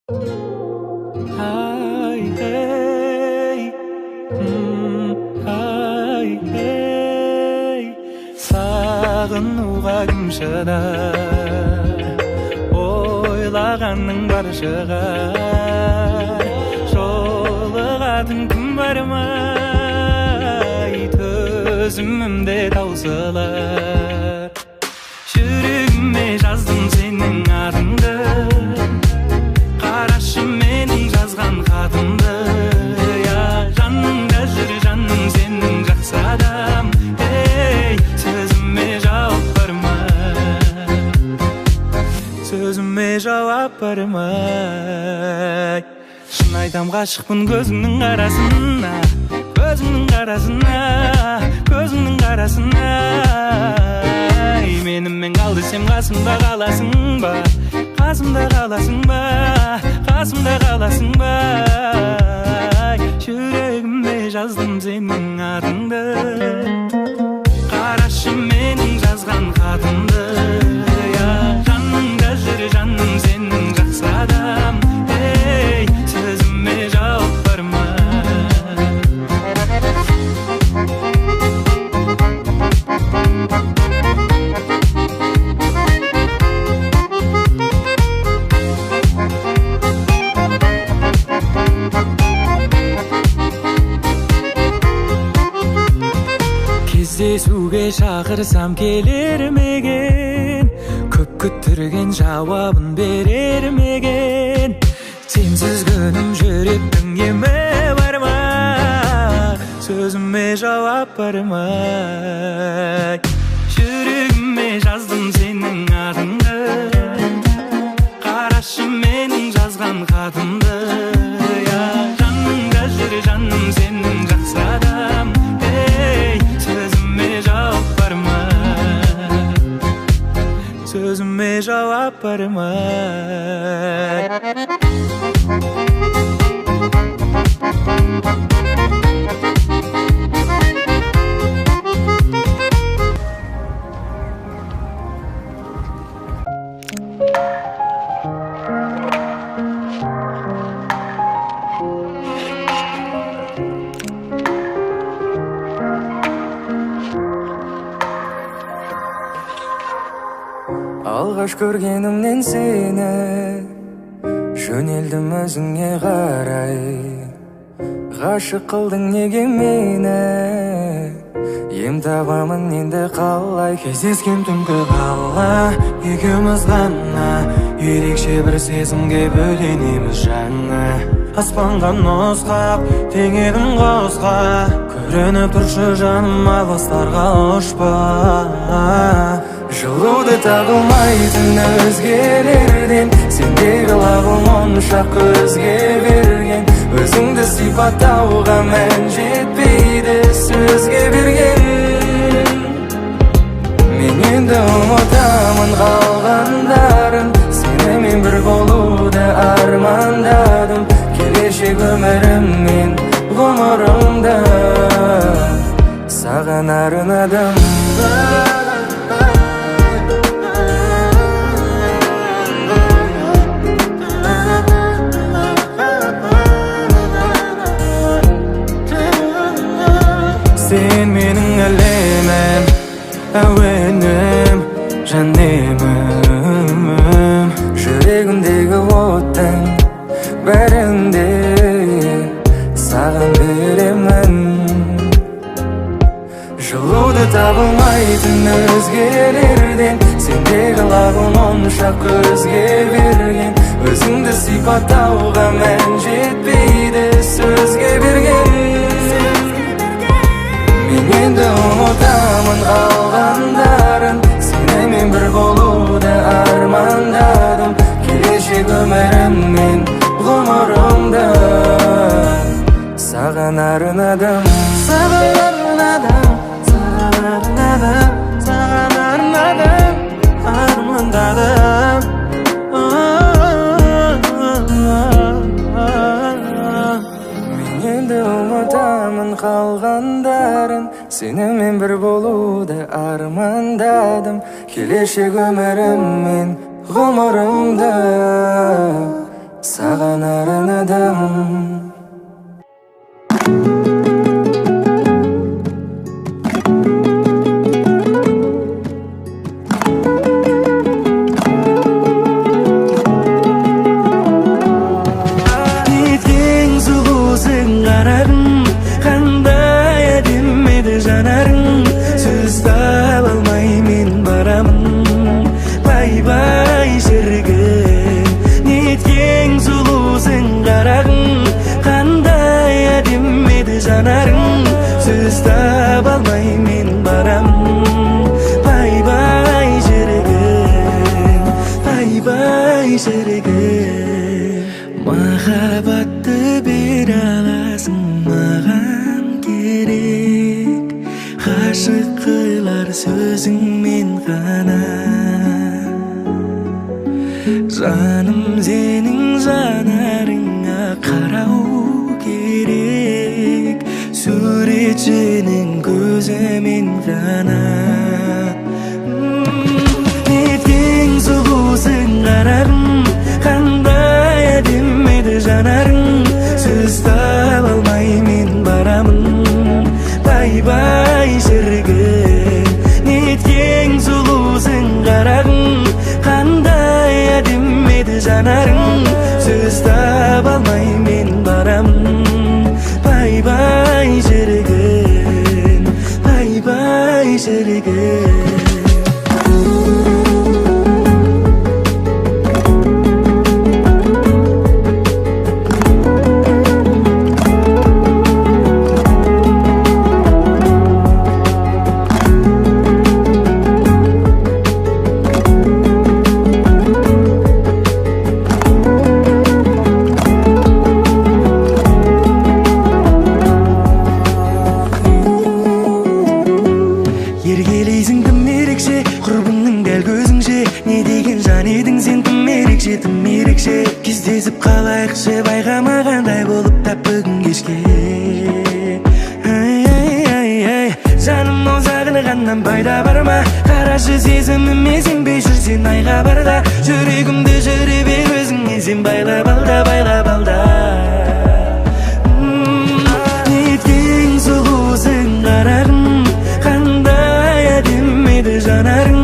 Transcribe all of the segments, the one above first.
Ay, hey, ay, hey. Sағынуға кім шыдар, ойлағанның бар шығар. Жолығатын кім бар ма, төзімімде таусылар. Жүрегіме жаздым сенің атыңды, қарашы менің жазған хатымды. Жаныңда жүр жаным сенің жақсы адам. Ей, сөзіме жауап бар ма, сөзіме жауап бар ма? Шын айтам ғашықпын көзіңнің қарасына, көзіңнің қарасына, көзіңнің қарасына. Менімен қал десем қасымда қаласың ба, қасымда қаласың ба, қасымда қаласың ба? Жүрегіме жаздым сенің атыңды, қарашы менің жазған хатымды. Жаныңда жүр жаным сенің жақсы адам. Ей, сөзіме жауап бар ма? Кездесуге шақырсам келер меген, көп күттірген жауабын берер меген. Сенсіз күнім жүректің емі бар ма, сөзіме жауап бар ма? Жүрегіме жаздым сенің атыңды, қарашы менің жазған хатымды. Жаныңда жүр жаным сенің жақсы адам. Ей, сөзіме жауап бар ма, сөзіме жауап бар ма? Алғаш көргенімнен сені жөнелдім өзіңе қарай. Ғашық қылдың неге мені, ем табамын енді қалай? Кездескен түнгі қала екеуміз ғана, ерекше бір сезімге бөленеміз жаңа. Аспанға нұсқап теңедім қосқа, көрініп тұршы жаным алыстарға ұшпа. Жылуды тағылмайтын өзгелерден, сендегі лағым онша көзге берген. Өзіңді сипаттауға мән жетпейді сөзге берген. Мен енді ұмытамын қалғандарын, сенімен бір болуды армандадым. Келешек өміріммен ғұмырымда саған арнадым. Сен менің әлемім, әуенім, жанемім. Жүрегімдегі оттың бәрінде саған беремін. Жылуды табылмайтын өзгелерден, сендегі лағым онша көзге берген. Өзіңді сипаттауға мән жетпейді сөзге берген. Мен енді ұмытамын қалғандарын, сенімен бір болуды армандадым. Келешек өміріммен ғұмырымда саған арнадым. Саған арнадым, саған арнадым, саған арнадым, армандадым. Мен енді ұмытамын қалғандарын, сенімен бір болуды армандадым. Келешек өміріммен ғұмырымда саған арнадым. Махаббатты бере аласың маған керек, ғашық қылар сөзіңмен ғана. Жаным сенің жанарыңа қарау керек, суретшінің көзімен ғана. Неткен сұлусың қарағым, қандай әдемі еді жанарың. Сөз таба алмай мен барамын, бай-бай шіркін. Неткен сұлусың қарағым, қандай әдемі еді жанарың. Сөз таба алмай мен барамын, бай-бай шіркін, бай-бай шіркін. Еркелейсің тым ерекше, құрбыңның дәл көзіңше. Не деген жан едің сен, тым ерекше, тым ерекше. Кездесіп қалайықшы, байқамағандай болып тап бүгін кешке. Жаным ау сағынғаннан пайда бар ма? Қарашы сезіміме сенбей жүрсен айға барда. Жүрегімді жүре бер өзіңе сен байлап алда, байлап алда. Неткен сұлусың қарағым, қандай әдемі еді жанарың.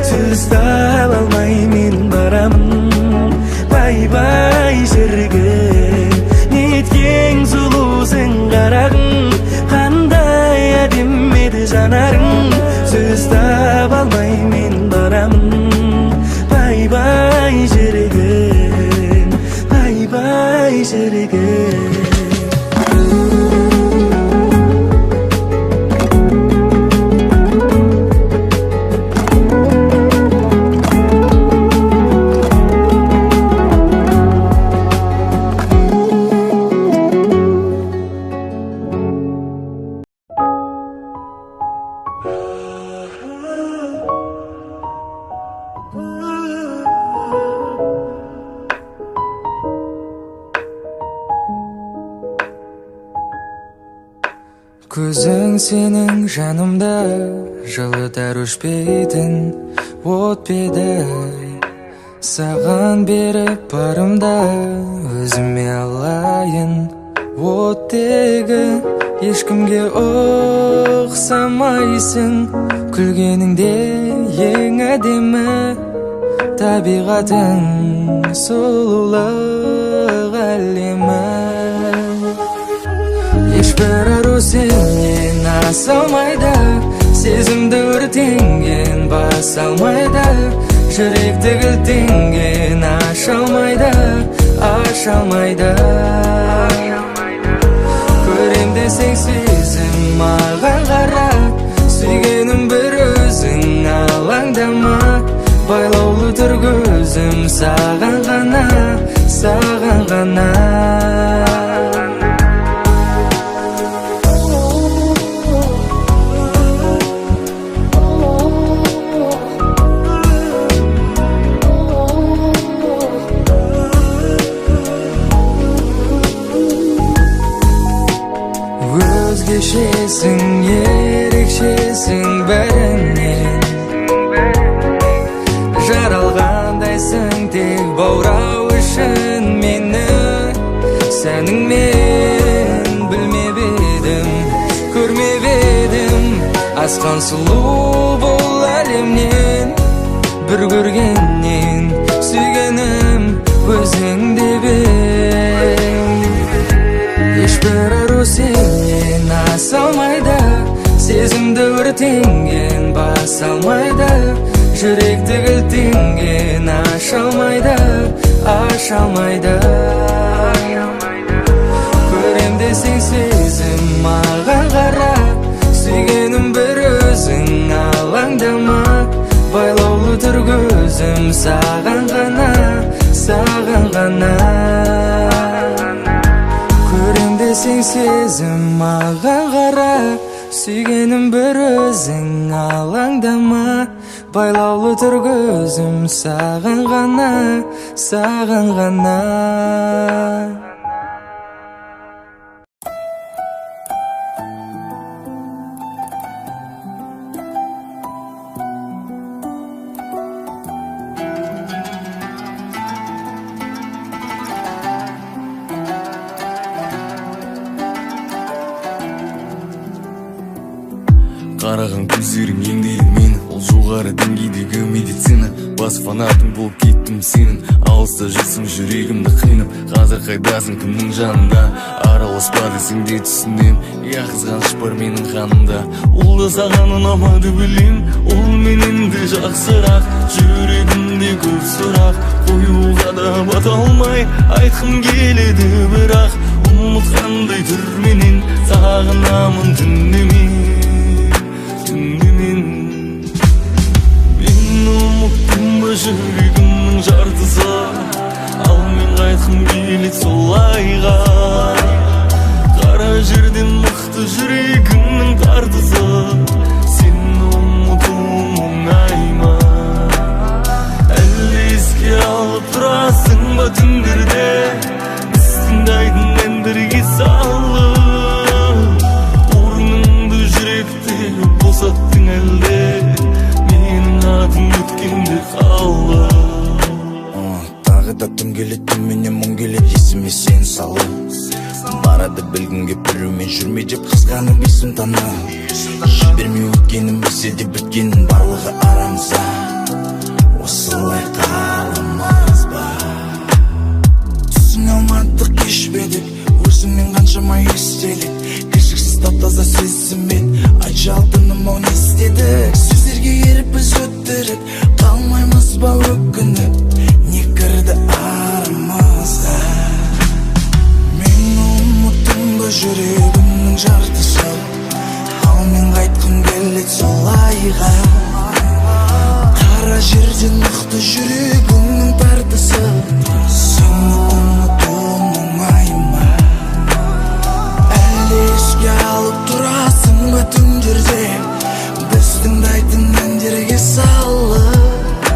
Сөз таба алмай мен барамын, бай-бай шіркін. Неткен сұлусың қарағым, қандай әдемі еді жанарың. Сөз таба алмай мен барамын, бай-бай шіркін, бай-бай шіркін. Көзің сенің жанымда жылытар өшпейтін от беді. Саған беріп барымда өзіме алайын оттегі. Ешкімге ұқсамайсың, күлгеніңде ең әдемі. Табиғатың сұлулық әлемі. Ешбір ару сенен аса алмайды, сезімді өртенген баса алмайды. Жүректі кілтенген аша алмайды, аша алмайды. Көрем десең сезім маған қара, сүйгенім бір өзің алаңдама. Байлаулы тұр көзім саған ғана, саған ғана. Өзгешесің, ерекшесің бәрінен. Жаралғандайсың тек баурау үшін мен адасқан сұлу бұл әлемнен, бір көргеннен сүйгенім өзің деп ең. Ешбір ару сенен аса алмайды, сезімді өртенген баса алмайды, жүректі кілтенген аша алмайды, аша алмайды. Көрем десең сезім маған қара, сүйгенім бір өзің алаңдама, байлаулы тұр көзім саған ғана, саған ғана. Көрем десең сезім маған қара, сүйгенім бір өзің алаңдама, байлаулы тұр көзім саған ғана, саған ғана. Қараған көздерің еңдейді мені, ол жоғары деңгейдегі медицина. Бас фанатым болып кеттім сенің, алыста жүрсің жүрегімді қинап. Қазір қайдасың, кімнің жанында, араласпа десең де түсінем. Я қызғаныш бар менің қанымда, ол да саған ұнамады білем. Ол менен де жақсырақ, жүрегімде көп сұрақ, қоюға да бата алмай айтқым келеді, бірақ ұмытқандай түрменен сағынамын түнемен. Мен ұмыттым ба жүрегімнің жартысы, ал мен қайтқым келеді солайға. Қара жерден мықты жүрегімнің тартысы, сені ұмытуым оңай ма? Әлі еске алып тұрасың ба түндерде, біз тыңдайтын әндерге салып, орныңды жүректе босаттың әлде, менің атым өткенде қалып. Тағы да түн келеді, түнменен мұң келеді, есіме сен салу. Барады білгім кеп біреумен жүрме деп қызғанып есім тана. Жібермей өткенім білсе де біткеннің барлығы арамызда. Осылай қаламыз ба? Түсіне алмадық кешпедік, өзіңмен қаншама естелік. Кіршіксіз тап-таза сезіммен айтшы алтыным ау не істедік? Сөздерге еріп біз өттірік, қалмаймыз ба өкініп, не кірді арамызға? Мен ұмыттым ба жүрегімнің жартысы, ал мен қайтқым келеді солайға. Қара жерден мықты жүрегімнің тартысы, сені ұмытуым оңай ма? Әлі еске алып тұрасың ба түндерде, біз тыңдайтын әндерге салып,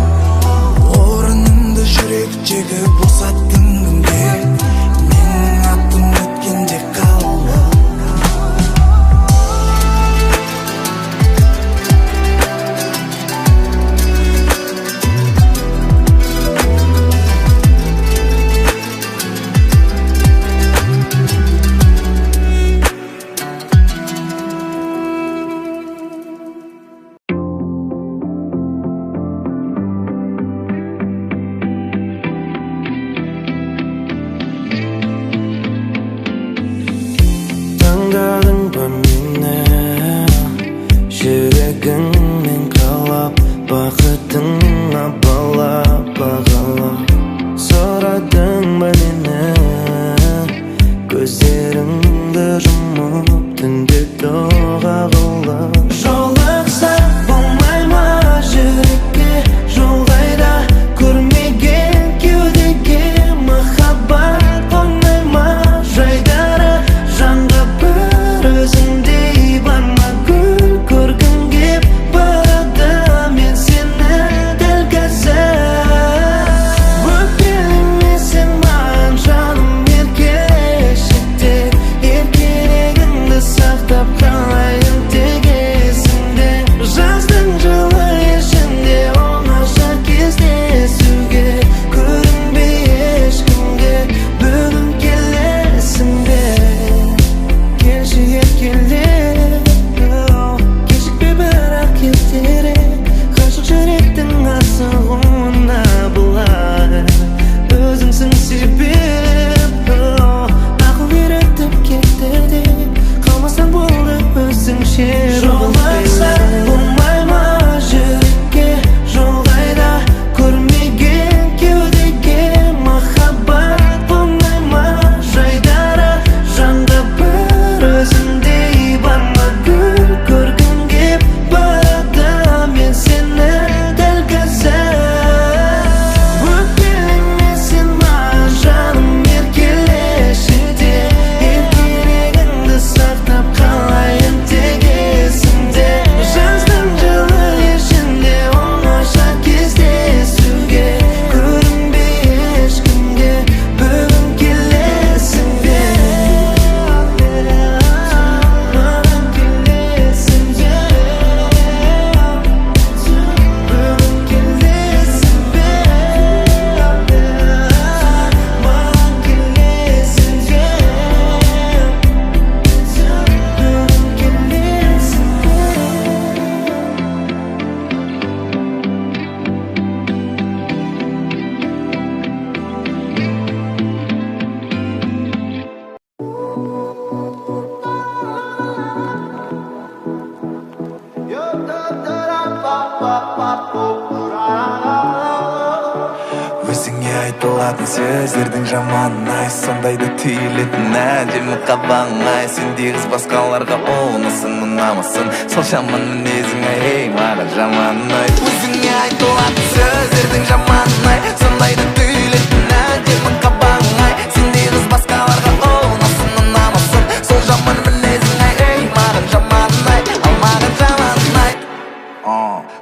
айтылатын сөздердің жаман-ай, сондайды түйілетін әдемі қабаң-ай. Сендей қыз басқаларға ұнасың, ұнамасын, сол жаман мінезің-ай, ей маған жаман-ай. Өзіңе айтылатын сөздердің жаман-ай, сондайды түйілетін әдемі қабаң-ай. Сендей қыз басқаларға ұнасың, ұнамасын, сол жаман мінезің-ай, ей маған жаман-ай, ал маған жаман-ай.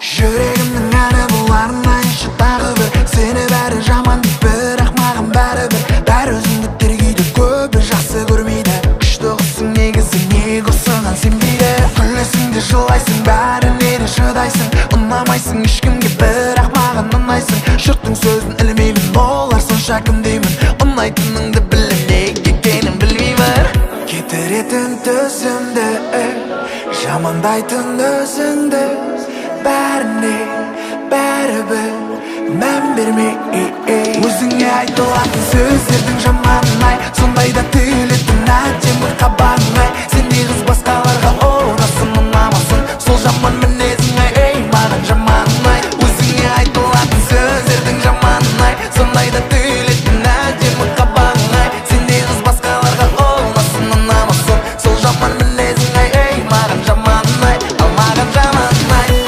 Жүрегімнің әні бұл арнайшы тағы бір, сені бәрі жаман деп, бірақ маған бәрібір. Бәрі өзіңді тергейді, көбі жақсы көрмейді. Күшті қызсың негізі, неге осыған сенбейді. Күлесің де жылайсың, бәріне де шыдайсың. Ұнамайсың ешкімге, бірақ маған ұнайсың. Жұрттың сөзін ілмеймін, олар сонша кім деймін. Ұнайтыныңды білем, неге екенін білмеймін. Кетіретін төзімді, жамандайтын өзіңді. Бәріне бәрібір мән бермей, өзіңе айтылатын сөздердің жаман-ай, сондайда түйілетін әдемі қабаң-ай. Сендей қыз басқаларға ұнасың, ұнамасын, сол жаман мінезің-ай, ей маған жаман-ай. Өзіңе айтылатын сөздердің жаман-ай, сондайда түйілетін әдемі қабаң-ай. Сендей қыз басқаларға ұнасың, ұнамасын, сол жаман мінезің-ай, ей маған жаман-ай, ал маған жаман-ай.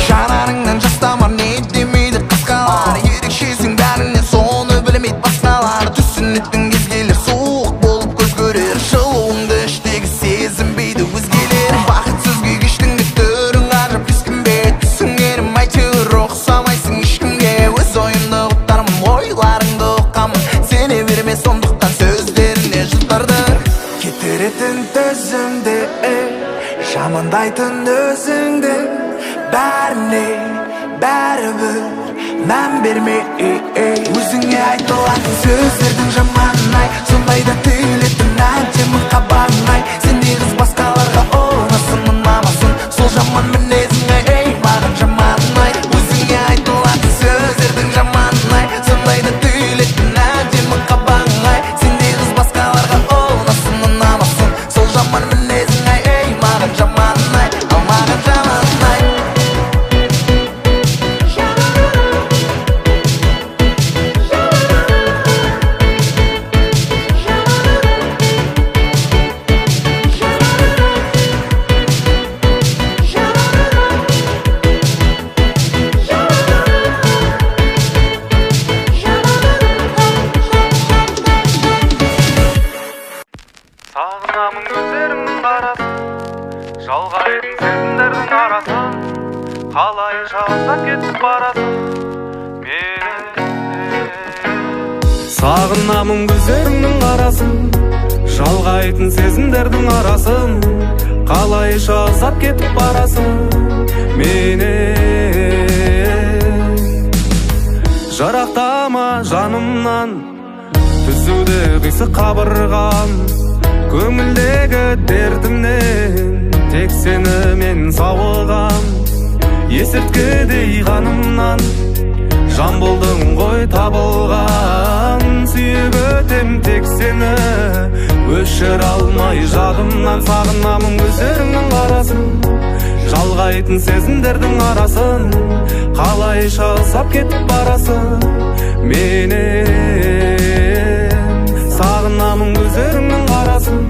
Жанарыңнан жастамар не демейді қасқалар, ерекшесің бәрінен соны білмейді басқалар. Түсінетін кезгелер суық болып көз көрер, жылуыңды іштегі сезінбейді өзгелер. Бақытсыз күй кештің де түрің ғажап ескінбе, түсінгенім әйтеуір ұқсамайсың ешкімге. Өз ойымды ұқтармын, ойларыңды ұққамын, сене берме сондықтан сөздеріне жұтарды. Кетіретін төзімді, жамандайтын өзіңді. Бәріне бәрібір мән бермей, өзіңе айтылатын сөздердің жаман-ай, сондайда түйілетін әдемі қабаң-ай. Сендей қыз басқаларға ұнасың, ұнамасын, сол жаман мінезің-ай, ей маған жаман-ай. Өзіңе айтылатын сөздердің жаман-ай, сондайда түйілетін әдемі қабаң-ай. Сендей қыз басқаларға ұнасың, ұнамасын, сол жаман мінезің-ай, ей маған жаман-ай, ал маған жаман-ай. Сағынамын көздеріңнің қарасын, жалғайтын сезімдердің арасын. Қалайша ұзап кетіп барасың мені. Сағынамын көздеріңнің қарасын, жалғайтын сезімдердің арасын. Қалайша ұзап кетіп барасың мені. Жарақтама жанымнан, түзуді қисық қабырған, көңілдегі дертімнен тек сені мен сауығам. Есірткідей қанымнан жан болдың ғой табылған, сүйіп өтем тек сені, өшір алмай жадымнан. Сағынамын көздеріңнің қарасын, жалғайтын сезімдердің арасын. Қалайша ұзап кетіп барасың менен. Сағынамын көздеріңнің қарасын,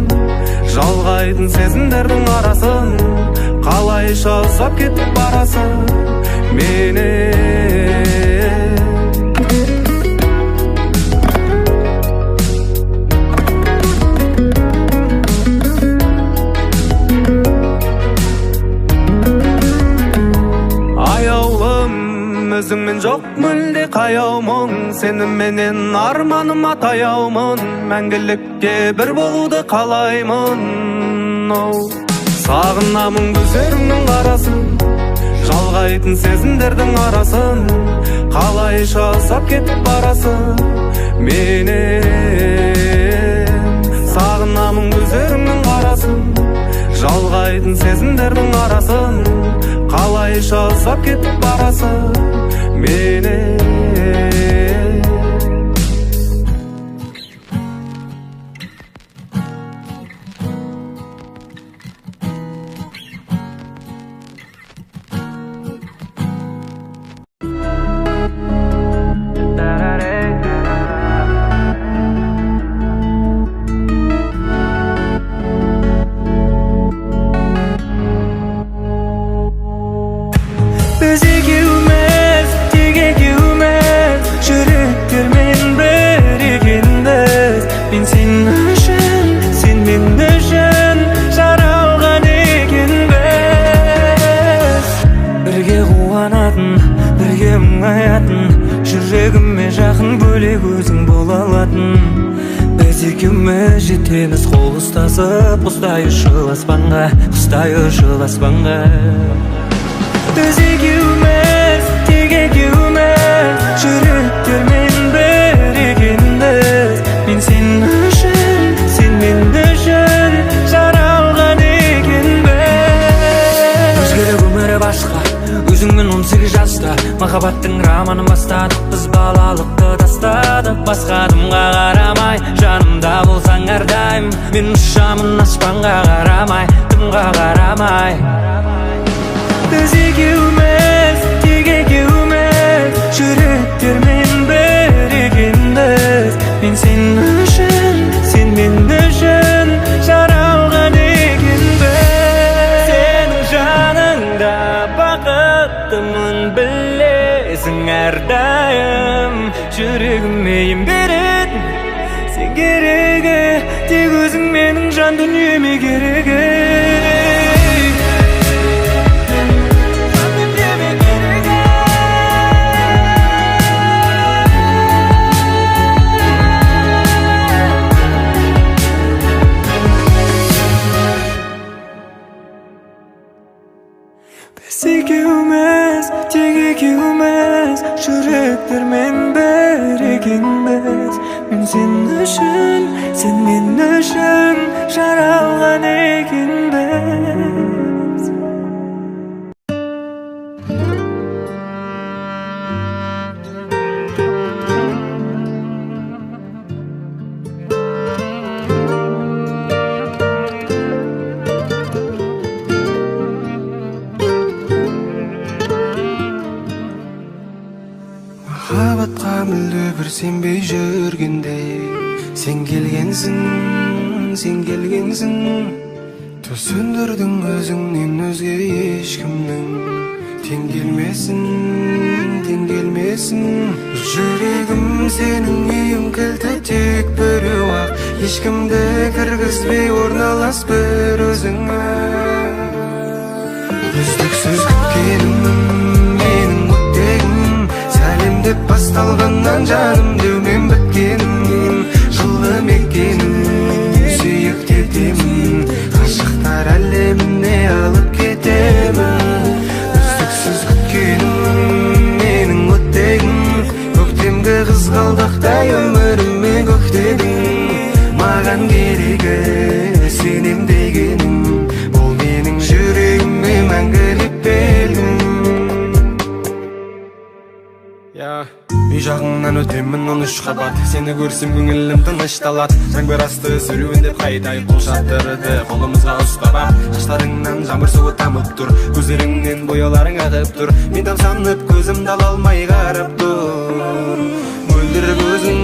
жалғайтын сезімдердің арасын. Қалайша ұзап кетіп барасың менен. Өзіңмен жоқ мүлде қаяумын, сеніменен арманым атаяумын. Мәңгілікке бір болуды қалаймын. Сағынамын көздеріңнің қарасын, жалғайтын сезімдердің арасын. Қалайша ұзап кетіп барасың менен. Сағынамын көздеріңнің қарасын, жалғайтын сезімдердің арасын қалайша ұзап кетіп барасың менен. Biz ekеуміз, тек екеуміз, жүректермен бірігенбіз. Мен сен үшін, сен мен үшін жаралған екенбіз. Бірге қуанатын, бірге мұңаятын, жүрегіме жақын бөлек өзің бола алатын. Біз екеуміз жетеміз қол ұстасып, құстай ұшыл аспанға, құстай ұшыл аспанға. Biz ekеуміз, тек екеуміз, жүректермен бірігенбіз. Мен сен үшін, сен мен үшін жаралған екенбіз. Өзгеріп өмірі басқа, өзіңмен 18 жаста махаббаттың романын бастадық. Біз балалықты тастадық, басқа адамға қарамай, жанымда болсаң әрдайым. Мен ұшамын аспанға қарамай, дымға қарамай. Biz ekеуміз, тек екеуміз, жүректермен бірігенбіз. Мен сен үшін, сен мен үшін жаралған екенбіз. Сенің жаныңда бақыттымын білесің әрдайым. Жүрегіме ем беретін сен керегі, тек өзің менің жан дүниеме керегі. Biz ekеуміз, тек екеуміз, жүректермен бірігенбіз. Мен сен үшін, сен мен үшін жаралған екенбіз. Махаббатқа мүлде бір сенбей жүргенде, сен келгенсің, сен келгенсің. Түсіндірдің өзіңнен өзге ешкімнің тең келмесін, тең келмесін. Жүрегім сенің үйің кілті тек біреу ақ, ешкімді кіргізбей орналас бір өзіңе. Үздіксіз күткенім менің өттегім, сәлем деп басталғаннан жаным деумен біткенім. Жылы мекенім, сүйік кетемін, ғашықтар әлеміне алып кетемін. Үздіксіз күткенім менің өттегім, көктемгі қызғалдақтай өміріме көктедің. Маған керегі сенем дегенім, бұл менің жүрегіме мәңгілік белгім. Үй жағыңнан өтемін 13 қабат, сені көрсем көңілім тынышталат. Жаңбыр асты сүруін деп қайтай қол шаттырды қолымызға ұстап. Шаштарыңнан жаңбыр суы тамып тұр, көздеріңнен бояуларың ағып тұр. Мен тамсанып көзімді ала алмай қарап тұр. Мөлдір көзің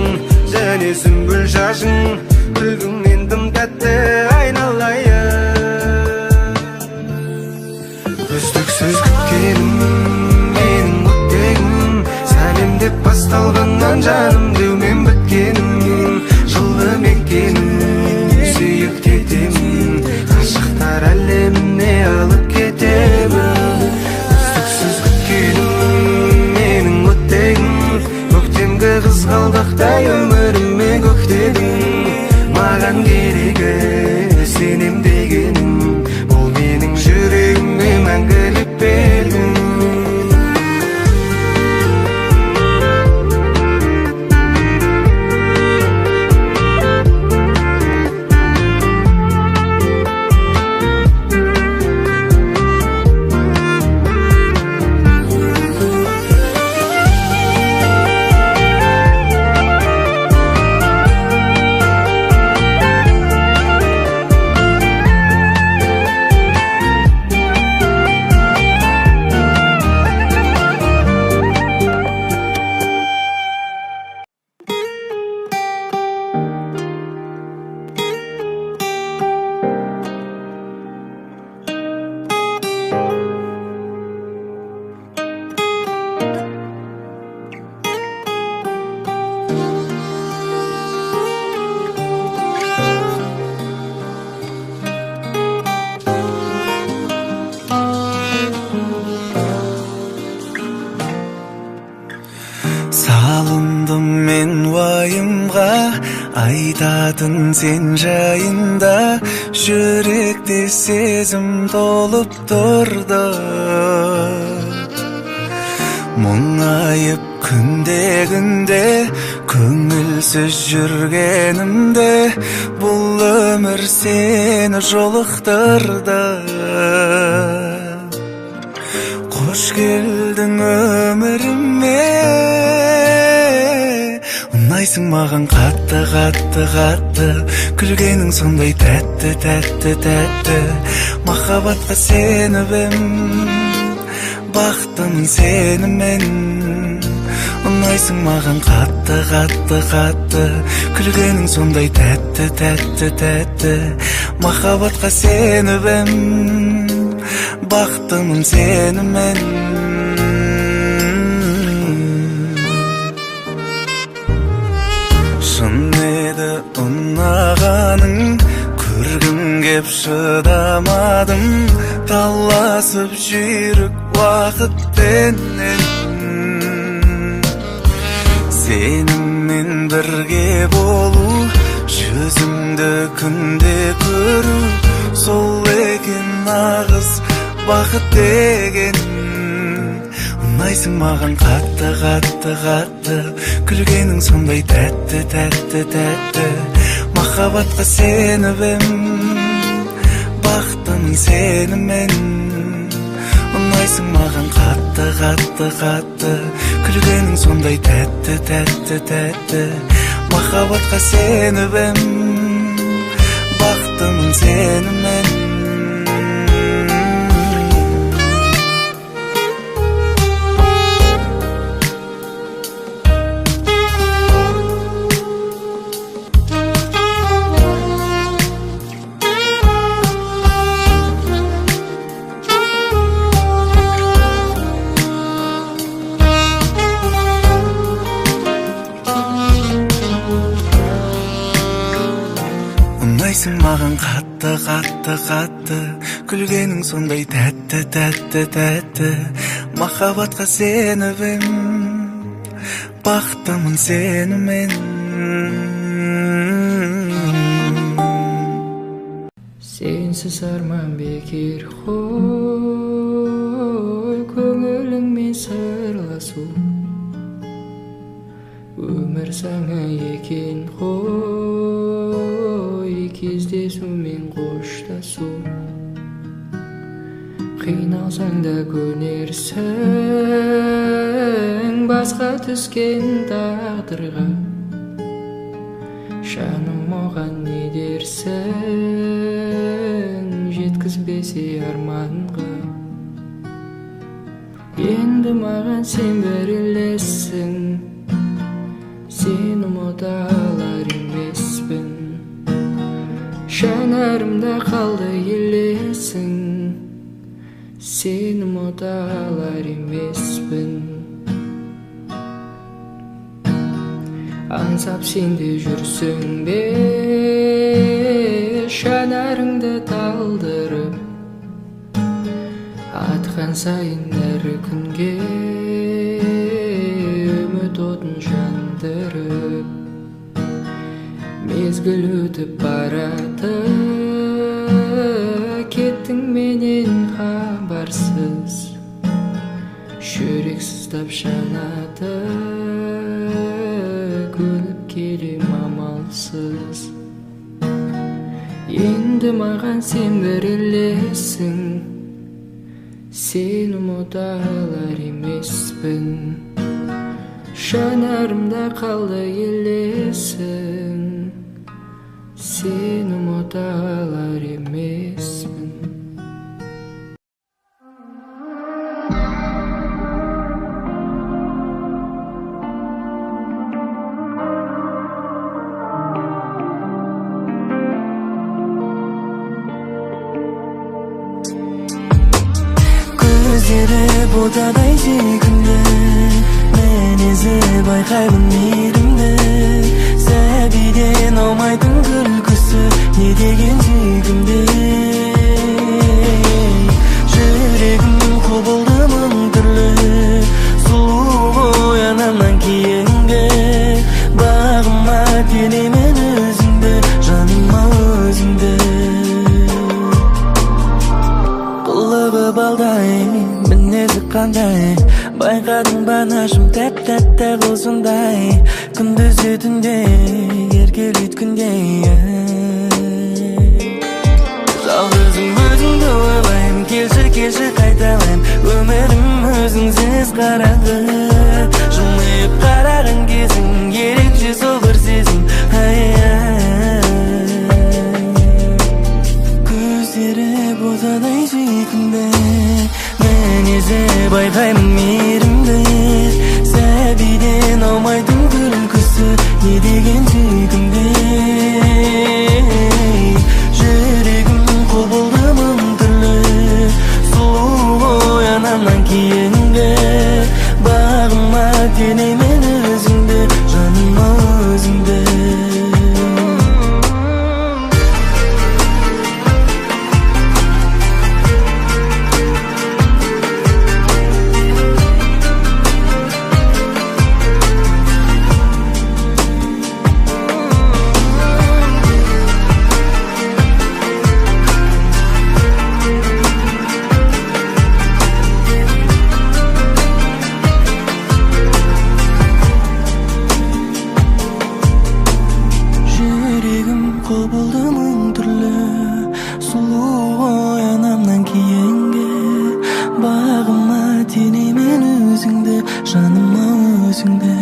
және сүмбіл шашың, күлгіңнен тым тәтті айналайын. Үздіксіз күткенім менің өттегім, сәлем деп басталғаннан жаным деумен біткенім. Жылы мекенім, сүйік кетемін, ғашықтар әлеміне алып кетемін. Үздіксіз күткенім менің өттегім, көктемгі қызғалдақтай өміріме көктедің. Маған керегі сенем дегенім, бұл менің жүрегіме мәңгілік белгім. Айтатын сен жайында жүректе сезім толып тұрды. Мұңайып күнде көңілсіз жүргенімде бұл өмір сені жолықтырды. Қош келдің өміріме, ұнайсың маған қатты, күлгенің сондай тәтті, махаббатқа сеніп бақтымын сенімен. Ұнайсың маған қатты, күлгенің сондай тәтті, махаббатқа сеніп бақтымын сенімен. Шын еді ұнағаның, көргім кеп шыдамадым, таласып жүйрік уақытпенен. Сеніммен бірге болу, жүзімді күнде көру, сол екен нағыз бақыт деген. Ұнайсың маған қатты, күлгенің сондай тәтті, махаббатқа сеніп бақтымын сенімен. Ұнайсың маған қатты, күлгенің сондай тәтті, махаббатқа сеніп бақтымын сенімен. Ұнайсың маған қатты, күлгенің сондай тәтті, махаббатқа сеніп бақтымын сенімен. Сенсіз арман бекер қой, көңіліңмен сырласу, өмір заңы екен қой, кездесу мен қоштасу. Қиналсаң да көнерсің басқа түскен тағдырға, жаным оған не дерсің, жеткізбесе арманға. Енді маған сен берілесің, сені ұмыта алар емеспін. Жанарымда қалды елесің, сені ұмыта алар емеспін. Аңсап сенде жүрсің бе, жанарыңды талдырып, атқан сайын әр күнге үміт отын жандырып. Мезгіл өтіп барады, кеттің менен хабарсыз, жүрек сыздап жанады, көніп келем амалсыз. Енді маған сен берілесің, сені ұмыта алар емеспін. Жанарымда қалды елесің, сені ұмыта алар емеспін. Көздері ботадай сүйкімді, мінезі байқаймын мейірімді. Сәбиден аумайтын күлкісі, не деген сүйкімді. Жүрегім құбылды мың түрлі, сұлу ғой анамнан кейінгі. Бағыма телемен өзіңді, осындай, байқадың ба нашым тәп-тәтті осындай, күндіз түнде еркелейді күндей. Жалғызым өзіңді ойлаймын, келші қайталаймын, өмірім өзіңсіз қараңғы. Жымиып қараған кезің ерекше сол бір сезім. Көздері ботадай сүйкімді, мінезі байқаймын мейірімді, сәбиден аумайтын күлкісі не деген сүйкімді. Жүрегім құбылды мың түрлі, сұлу оянамнан кейінгі, бағыма теңеймін өзіңді, жаныма өзіңді. Құбылды мың түрлі, сұлу оянамнан кейінгі, бағыма теңеймін өзіңді, жаныма өзіңді.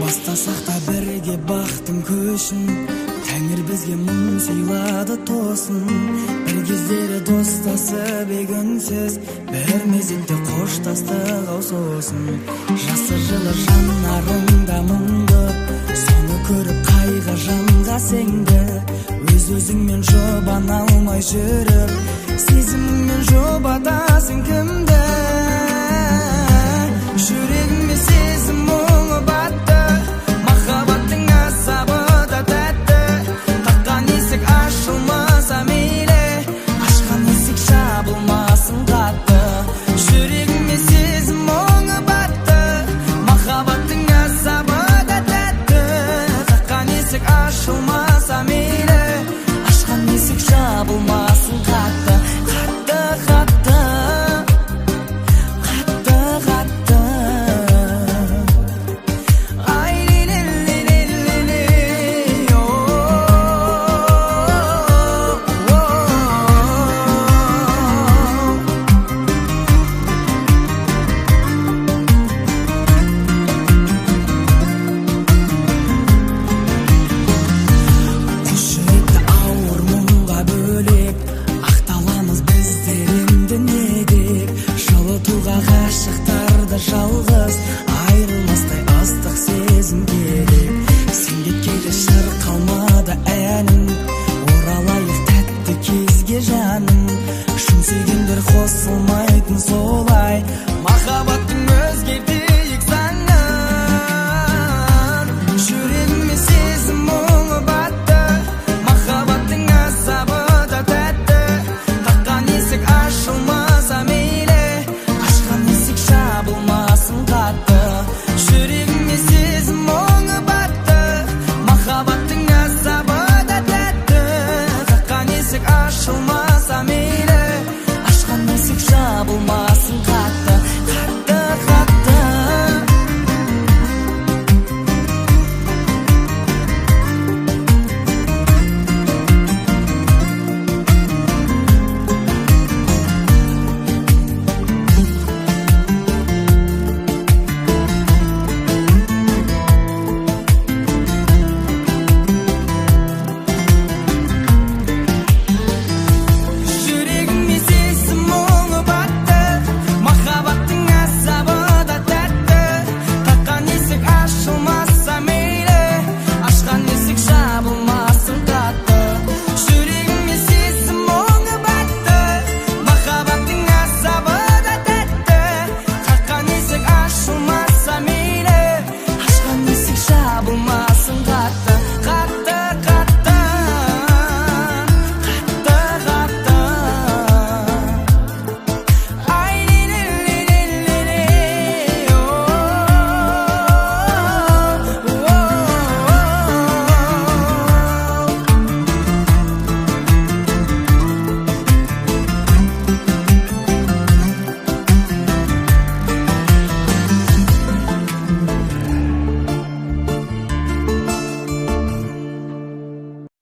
Бастасақ та бірге бақтың көшін, Тәңір бізге мұң сыйлады тосын. Бір кездері достасып егінсіз, бір мезетте қоштастық ау сосын. Жасы жылы жанарыңда мұңды, соны көріп қайғы жанға сеңді. Өз-өзіңмен жұбана алмай жүріп, сезіміңмен жұбатасың кімді. Жүрегіме сезім мұңы батты, махаббаттың азабы да тәтті. Таққан есік ашылмаса мейлі, ашқан есік жабылмасын қатты. Жүрегіме сезім мұңы батты, махаббаттың азабы да тәтті. Таққан есік ашылмаса мейлі, ашқан есік жабылмасын қатты. Жалғыз айырылмастай ыстық сезім керек. Сен кеткелі шыр қалмады әнім, оралайық тәтті кезге жаным. Шын сүйгендер қосылмайтын солай, махаббат